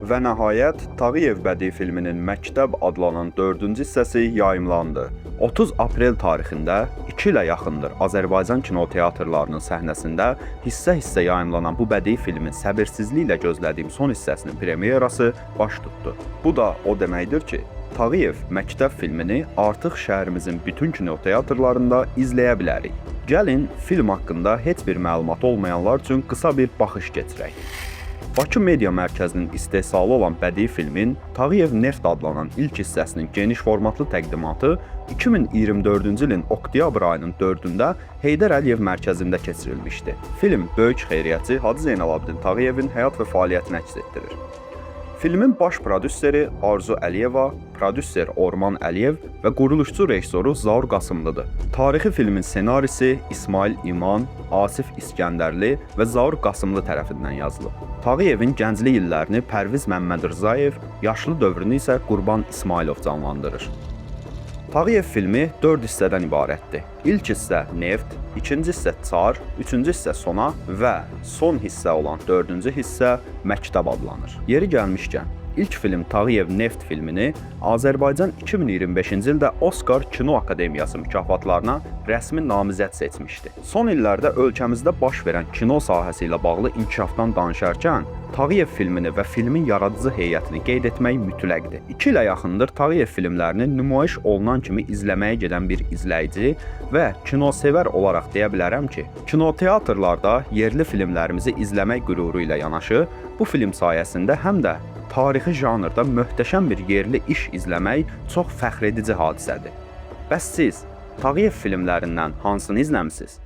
Və nəhayət, Tağıyev bədii filminin Məktəb adlanan 4-cü hissəsi yayımlandı. 30 aprel tarixində 2 ilə yaxındır Azərbaycan kinoteatrlarının səhnəsində hissə-hissə yayımlanan bu bədii filmin səbirsizliklə gözlədiyim son hissəsinin premyerası baş tutdu. Bu da o deməkdir ki, Tağıyev Məktəb filmini artıq şəhərimizin bütün kinoteatrlarında izləyə bilərik. Gəlin, film haqqında heç bir məlumat olmayanlar üçün qısa bir baxış keçirək. Bakı Media Mərkəzinin istehsalı olan bədii filmin Tağıyev Neft adlanan ilk hissəsinin geniş formatlı təqdimatı 2024-cü ilin oktyabr ayının 4-də Heydər Əliyev mərkəzində keçirilmişdi. Film böyük xeyriyyətçi Hacı Zeynalabdin Tağıyevin həyat və fəaliyyətini əks etdirir. Filmin baş prodüseri Arzu Əliyeva, prodüser Orman Əliyev və quruluşçu rejissoru Zaur Qasımlıdır. Tarixi filmin ssenarisi İsmail İman, Asif İskəndərli və Zaur Qasımlı tərəfindən yazılıb. Tağıyevin gənclik illərini Pərviz Məmmədrzayev, yaşlı dövrünü isə Qurban İsmailov canlandırır. Tağıyev filmi 4 hissədən ibarətdir. İlk hissə Neft, ikinci hissə Çar, üçüncü hissə Sona və son hissə olan 4-cü hissə Məktəb adlanır. Yeri gəlmişkən, ilk film Tağıyev Neft filmini Azərbaycan 2025-ci ildə Oscar Kino Akademiyası mükafatlarına rəsmi namizəd seçmişdi. Son illərdə ölkəmizdə baş verən kino sahəsi ilə bağlı inkişafdan danışarkən, Tağıyev filmini və filmin yaradıcı heyətini qeyd etmək mütləqdir. 2 ilə yaxındır Tağıyev filmlərini nümayiş olunan kimi izləməyə gedən bir izləyici və kinosevər olaraq deyə bilərəm ki, kinoteatrlarda yerli filmlərimizi izləmək qüruru ilə yanaşı, bu film sayəsində həm də tarixi janrda möhtəşəm bir yerli iş izləmək çox fəxr edici hadisədir. Bəs siz Tağıyev filmlərindən hansını izləmisiniz?